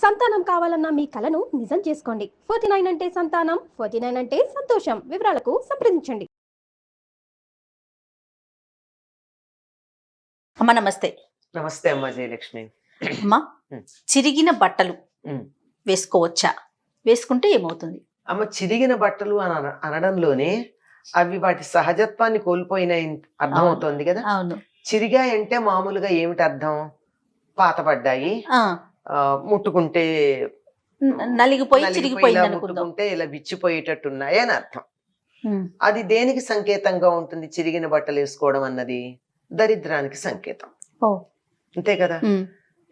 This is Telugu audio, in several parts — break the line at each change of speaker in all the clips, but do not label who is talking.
సంతానం కావాలన్న మీ కలను నిజం చేసుకోండి. 49 అంటే సంతానం, 49 అంటే సంతోషం. వివరాలకు సంప్రదించండి.
అమ్మ నమస్తే.
నమస్తే అమ్మ జయలక్ష్మి.
అమ్మ, చిరిగిన బట్టలు వేసుకోవచ్చా? వేసుకుంటే ఏమవుతుంది?
అమ్మ, చిరిగిన బట్టలు అని అనడంలోనే అవి వాటి సహజత్వాన్ని కోల్పోయిన అర్థం అవుతోంది కదా.
అవును.
చిరిగాయంటే మామూలుగా ఏమిటి అర్థం? పాతపడ్డాయి, ముట్టుకుంటే
నలిగిపోయి చిరిగిపోయింది అనుకుందాం.
ముట్టుకుంటే ఇలా విచ్చిపోయేటట్టున్నాయి అని అర్థం. అది దేనికి సంకేతంగా ఉంటుంది? చిరిగిన బట్టలు వేసుకోవడం అన్నది దరిద్రానికి సంకేతం. అంతే కదా.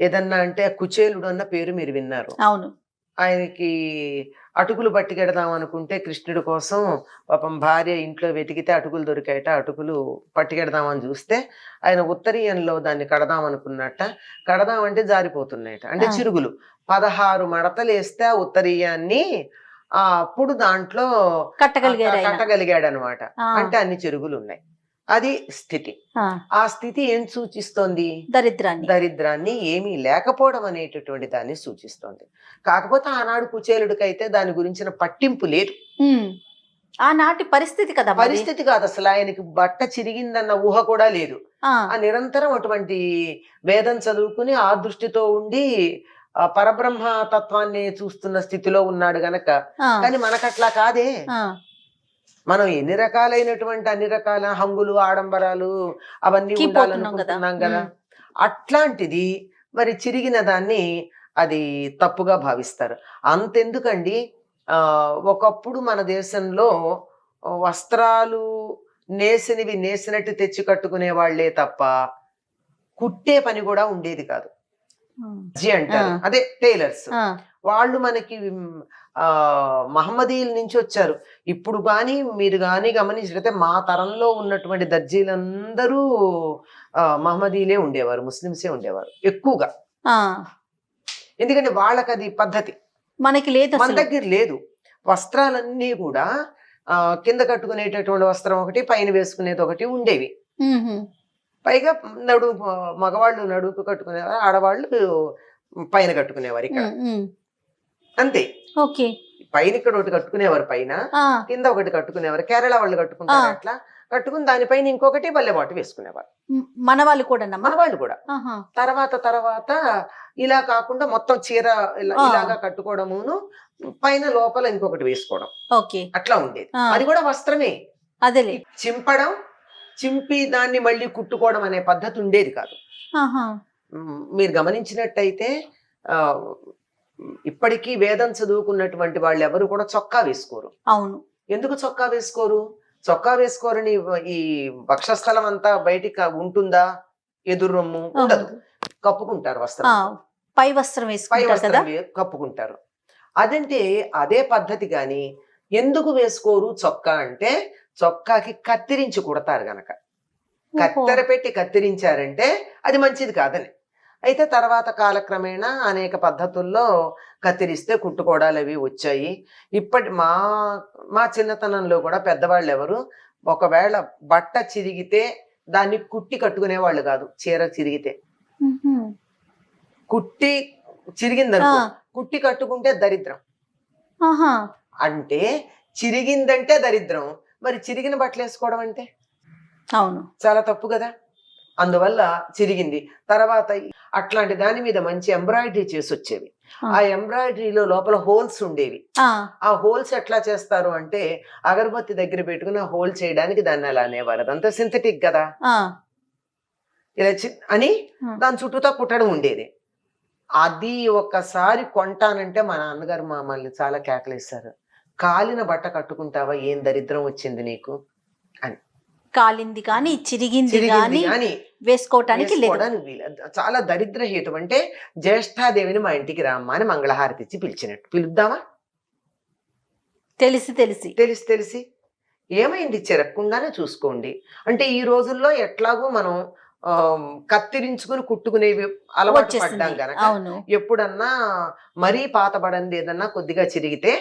ఏదన్నా అంటే కుచేలుడు అన్న పేరు మీరు విన్నారు.
అవును.
ఆయనకి అటుకులు పట్టుకెడదాం అనుకుంటే కృష్ణుడి కోసం పాపం భార్య ఇంట్లో వెతికితే అటుకులు దొరికాయట. అటుకులు పట్టుకెడదామని చూస్తే ఆయన ఉత్తరీయంలో దాన్ని కడదాం అనుకున్నట్ట. కడదామంటే జారిపోతున్నాయట, అంటే చిరుగులు. 16 మడతలు వేస్తే ఆ ఉత్తరీయాన్ని అప్పుడు దాంట్లో కట్టగలిగాడు అనమాట. అంటే అన్ని చిరుగులు ఉన్నాయి. అది స్థితి. ఆ స్థితి ఏం సూచిస్తోంది? దరిద్రాన్ని, ఏమీ లేకపోవడం అనేటటువంటి దాన్ని సూచిస్తోంది. కాకపోతే ఆనాడు కుచేలుడికైతే దాని గురించిన పట్టింపు లేదు.
ఆనాటి పరిస్థితి కదా.
పరిస్థితి కాదు అసలు. ఆయనకి బట్ట చిరిగిందన్న ఊహ కూడా లేదు. ఆ నిరంతరం అటువంటి వేదం చదువుకుని ఆ దృష్టితో ఉండి పరబ్రహ్మ తత్వాన్ని చూస్తున్న స్థితిలో ఉన్నాడు గనక. కానీ మనకట్లా కాదే. మనం ఎన్ని రకాల హంగులు, ఆడంబరాలు అవన్నీ ఉండాలనుకుంటున్నాం కదా. అట్లాంటిది మరి చిరిగిన దాన్ని అది తప్పుగా భావిస్తారు. అంతెందుకండి, ఒకప్పుడు మన దేశంలో వస్త్రాలు నేసినవి నేసినట్టు తెచ్చి కట్టుకునే వాళ్లే తప్ప కుట్టే పని కూడా ఉండేది కాదు. అంటారు, అదే టైలర్స్. వాళ్ళు మనకి మహమ్మదీయుల నుంచి వచ్చారు. ఇప్పుడు కానీ మీరు కానీ గమనించినట్లయితే మా తరంలో ఉన్నటువంటి దర్జీలందరూ మహమ్మదీయులే ఉండేవారు, ముస్లింసే ఉండేవారు ఎక్కువగా. ఎందుకంటే వాళ్ళకి అది పద్ధతి.
మనకి లేదు,
మన దగ్గర లేదు. వస్త్రాలన్నీ కూడా కింద కట్టుకునేటటువంటి వస్త్రం ఒకటి, పైన వేసుకునేది ఒకటి ఉండేవి. పైగా మగవాళ్ళు నడుపు కట్టుకునేవారు, ఆడవాళ్ళు పైన కట్టుకునేవారు. ఇక్కడ అంతే. పైన ఇక్కడ ఒకటి కట్టుకునేవారు, పైన కింద ఒకటి కట్టుకునేవారు. కేరళ వాళ్ళు కట్టుకుంటారు అట్లా. కట్టుకుని దానిపైన ఇంకొకటి బల్లెబాటు వేసుకునేవారు.
మన వాళ్ళు కూడా.
తర్వాత ఇలా కాకుండా మొత్తం చీర ఇలాగా కట్టుకోవడమును, పైన లోపల ఇంకొకటి వేసుకోవడం, అట్లా ఉండేది. అది కూడా వస్త్రమే.
అదే
చింపడం, చింపి దాన్ని మళ్ళీ కుట్టుకోవడం అనే పద్ధతి ఉండేది కాదు. మీరు గమనించినట్టయితే ఇప్పటికీ వేదం చదువుకున్నటువంటి వాళ్ళు ఎవరు కూడా చొక్కా వేసుకోరు.
అవును.
ఎందుకు చొక్కా వేసుకోరు? చొక్కా వేసుకోరని ఈ వక్షస్థలం అంతా బయటికి ఉంటుందా? ఎదురు రొమ్ము ఉండదు, కప్పుకుంటారు. వస్త్రం,
పై వస్త్రం
కప్పుకుంటారు. అదంటే అదే పద్ధతి. గాని ఎందుకు వేసుకోరు చొక్కా అంటే, చొక్కాకి కత్తిరించి కుడతారు గనక. కత్తెర పెట్టి కత్తిరించారంటే అది మంచిది కాదని. అయితే తర్వాత కాలక్రమేణా అనేక పద్ధతుల్లో కత్తిరిస్తే కుట్టుకోవడాలు అవి వచ్చాయి. ఇప్పటి మా చిన్నతనంలో కూడా పెద్దవాళ్ళు ఎవరు ఒకవేళ బట్ట చిరిగితే దాన్ని కుట్టి కట్టుకునే వాళ్ళు కాదు. చీర చిరిగితే కుట్టి చిరిగిందనుకో, కుట్టి కట్టుకుంటే దరిద్రం. అంటే చిరిగిందంటే దరిద్రం, మరి చిరిగిన బట్టలు వేసుకోవడం అంటే
అవును,
చాలా తప్పు కదా. అందువల్ల చిరిగింది. తర్వాత అట్లాంటి దాని మీద మంచి ఎంబ్రాయిడరీ చేసి వచ్చేవి. ఆ ఎంబ్రాయిడరీలో లోపల హోల్స్ ఉండేవి. ఆ హోల్స్ ఎట్లా చేస్తారు అంటే, అగరబత్తి దగ్గర పెట్టుకుని ఆ హోల్ చేయడానికి దాన్ని అలా అనేవారు. అదంతా సింథటిక్ కదా ఇలా అని దాని చుట్టూతో కుట్టడం ఉండేది. అది ఒక్కసారి కొంటానంటే మా నాన్నగారు మమ్మల్ని చాలా కేకలేశారు. కాలిన బట్ట కట్టుకుంటావా, ఏం దరిద్రం వచ్చింది నీకు అని.
కాలింది కానీ చిరిగింది కానీ వేసుకోవటానికి
చాలా దరిద్ర హేతు. అంటే జ్యేష్ఠాదేవిని మా ఇంటికి రామ్మా అని మంగళహారతి ఇచ్చి పిలిచినట్టు. పిలుద్దామా? తెలిసి ఏమైంది? చెరక్కుండానే చూసుకోండి. అంటే ఈ రోజుల్లో ఎట్లాగో మనం కత్తిరించుకుని కుట్టుకునేవి అలవాటు పడ్డాం గనక, ఎప్పుడన్నా మరీ పాతబడింది ఏదన్నా కొద్దిగా చిరిగితే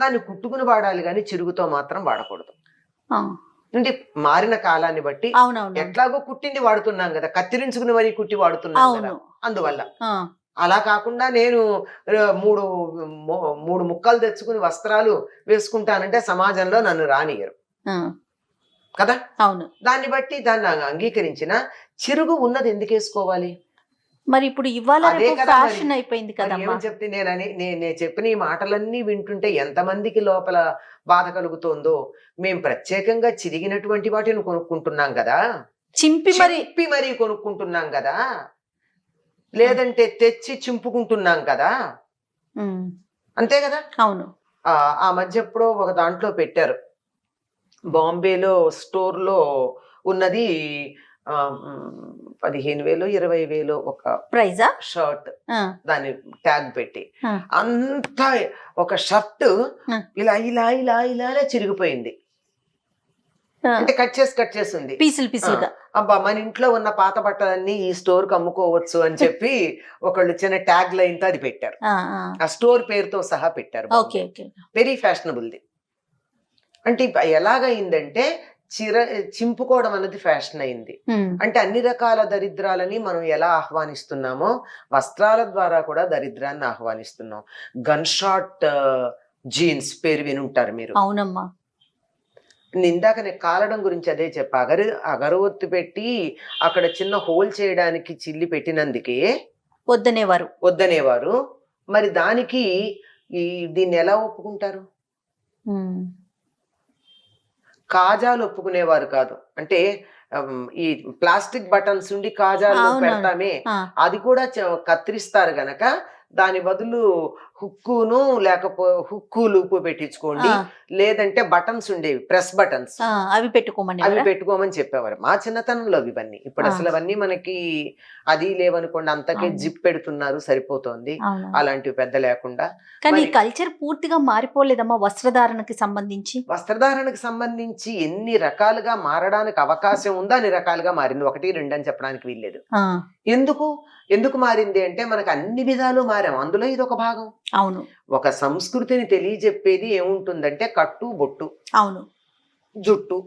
దాన్ని కుట్టుకుని వాడాలి, కానీ చిరుగుతో మాత్రం వాడకూడదు. అంటే మారిన కాలాన్ని బట్టి ఎట్లాగో కుట్టింది వాడుతున్నాం కదా, కత్తిరించుకుని మరీ కుట్టి వాడుతున్నాం కదా. అందువల్ల అలా కాకుండా నేను మూడు మూడు ముక్కలు తెచ్చుకుని వస్త్రాలు వేసుకుంటానంటే సమాజంలో నన్ను రానియరు కదా.
అవును.
దాన్ని బట్టి దాన్ని అంగీకరించిన చిరుగు ఉన్నది ఎందుకు వేసుకోవాలి?
మరి ఇప్పుడు ఇవాళ
అదే
రేపు
కదా
ఫ్యాషన్
మరి.
అయిపోయింది
మరి
కదమ్మా.
ఏమని చెప్తే నేను చెప్పిన ఈ మాటలన్నీ వింటుంటే ఎంతమందికి లోపల బాధ కలుగుతోందో. మేము ప్రత్యేకంగా చిరిగినటువంటి వాటిని కొనుక్కుంటున్నాం కదా,
చింపి
మరీ కొనుక్కుంటున్నాం కదా, లేదంటే తెచ్చి చింపుకుంటున్నాం కదా, అంతే కదా.
అవును.
ఆ మధ్య ఎప్పుడో ఒక దాంట్లో పెట్టారు, బాంబేలో స్టోర్ లో ఉన్నది 15,000 20,000 ఒక
ప్రైజా
షర్ట్, దాని ట్యాగ్ పెట్టి అంతా ఒక షర్ట్ ఇలా ఇలా ఇలా ఇలా చిరిగిపోయింది. అంటే కట్ చేసి ఉంది
పీసులు పీసులుగా.
అబ్బా మన ఇంట్లో ఉన్న పాత బట్టలన్నీ ఈ స్టోర్ కి అమ్ముకోవచ్చు అని చెప్పి ఒకళ్ళు చిన్న ట్యాగ్ లైన్ తో అది పెట్టారు. ఆ స్టోర్ పేరుతో సహా పెట్టారు. Very fashionable the. అంటే ఎలాగైందంటే చింపుకోవడం అనేది ఫ్యాషన్ అయింది. అంటే అన్ని రకాల దరిద్రాలని మనం ఎలా ఆహ్వానిస్తున్నామో వస్త్రాల ద్వారా కూడా దరిద్రాన్ని ఆహ్వానిస్తున్నాం. గన్ షాట్ జీన్స్ పేరు వినుంటారు మీరు.
అవునమ్మా.
ఇందాక నేను కాలడం గురించి అదే చెప్పా. అగరవత్తు పెట్టి అక్కడ చిన్న హోల్ చేయడానికి చిల్లి పెట్టినందుకే వద్దనేవారు. మరి దానికి దీన్ని ఎలా ఒప్పుకుంటారు? కాజాలు ఒప్పుకునేవారు కాదు. అంటే ఈ ప్లాస్టిక్ బటన్స్ ఉండి కాజాలు పెడతామే, అది కూడా కత్తిరిస్తారు గనక దాని బదులు హుక్కును హుక్కు లూపు పెట్టించుకోండి, లేదంటే బటన్స్ ఉండేవి ప్రెస్ బటన్స్, అవి పెట్టుకోమని చెప్పేవారు మా చిన్నతనంలో. ఇవన్నీ ఇప్పుడు అసలు అవన్నీ మనకి అది లేవనుకోండి, అంతకే జిప్ పెడుతున్నారు సరిపోతోంది, అలాంటివి పెద్ద లేకుండా.
కానీ కల్చర్ పూర్తిగా మారిపోలేదమ్మా వస్త్రధారణకి సంబంధించి.
ఎన్ని రకాలుగా మారడానికి అవకాశం ఉందో అన్ని రకాలుగా మారింది. 1 2 అని చెప్పడానికి వీల్లేదు. ఎందుకు మారింది అంటే మనకు అన్ని విధాలు మారాం, అందులో ఇది ఒక భాగం.
అవును.
ఒక సంస్కృతిని తెలియజెప్పేది ఏముంటుందంటే కట్టు బొట్టు,
అవును,
జుట్టు.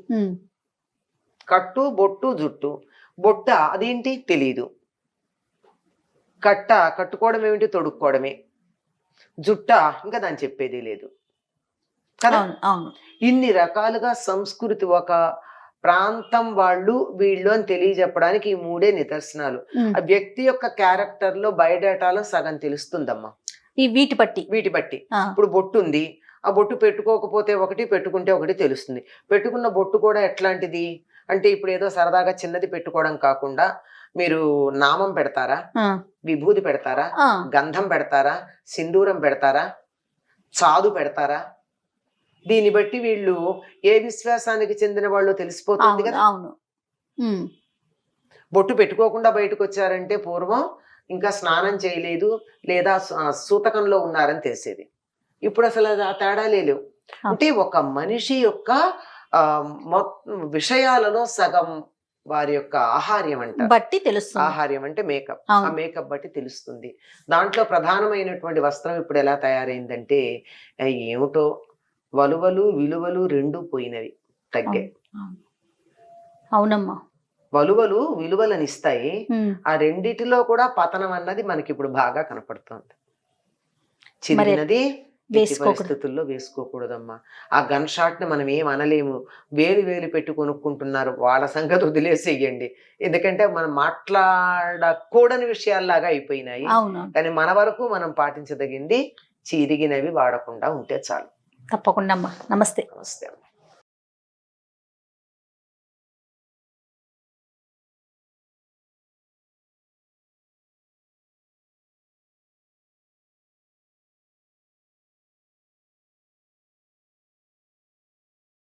కట్టు బొట్టు జుట్టు. బొట్ట అదేంటి తెలీదు, కట్టుకోవడం ఏమిటి తొడుక్కోవడమే, జుట్ట ఇంకా దాన్ని చెప్పేది లేదు కదా. ఇన్ని రకాలుగా సంస్కృతి ఒక ప్రాంతం వాళ్ళు వీళ్ళు అని తెలియజెప్పడానికి ఈ 3 నిదర్శనాలు. ఆ వ్యక్తి యొక్క క్యారెక్టర్ లో బయోడేటాలో సగం తెలుస్తుందమ్మా
వీటి బట్టి.
ఇప్పుడు బొట్టు ఉంది, ఆ బొట్టు పెట్టుకోకపోతే ఒకటి, పెట్టుకుంటే ఒకటి తెలుస్తుంది. పెట్టుకున్న బొట్టు కూడా ఎట్లాంటిది అంటే ఇప్పుడు ఏదో సరదాగా చిన్నది పెట్టుకోవడం కాకుండా మీరు నామం పెడతారా, విభూది పెడతారా, గంధం పెడతారా, సింధూరం పెడతారా, చాదు పెడతారా, దీన్ని బట్టి వీళ్ళు ఏ విశ్వాసానికి చెందిన వాళ్ళు తెలిసిపోతుంది కదా. బొట్టు పెట్టుకోకుండా బయటకు వచ్చారంటే పూర్వం ఇంకా స్నానం చేయలేదు లేదా సూతకంలో ఉన్నారని తెలిసేది. ఇప్పుడు అసలు ఆ తేడా లేవు. అంటే ఒక మనిషి యొక్క విషయాలలో సగం వారి యొక్క ఆహార్యం
బట్టి తెలుస్తుంది.
ఆహార్యం అంటే మేకప్, ఆ మేకప్ బట్టి తెలుస్తుంది. దాంట్లో ప్రధానమైనటువంటి వస్త్రం ఇప్పుడు ఎలా తయారైందంటే ఏమిటో వలువలు విలువలు 2 పోయినవి, తగ్గాయి.
అవునమ్మా.
వలువలు విలువలను ఇస్తాయి, ఆ రెండిటిలో కూడా పతనం అన్నది మనకి ఇప్పుడు బాగా కనపడుతుంది. చిరిగినది పరిస్థితుల్లో వేసుకోకూడదమ్మా. ఆ గన్ షాట్ ని మనం ఏం అనలేము, వేలు పెట్టి కొనుక్కుంటున్నారు, వాళ్ళ సంగతి వదిలేసేయండి. ఎందుకంటే మనం మాట్లాడకూడని విషయాల్లాగా అయిపోయినాయి. కానీ మన వరకు మనం పాటించదగింది చిరిగినవి వాడకుండా ఉంటే చాలు.
తప్పకుండా అమ్మా. నమస్తే.
నమస్తే.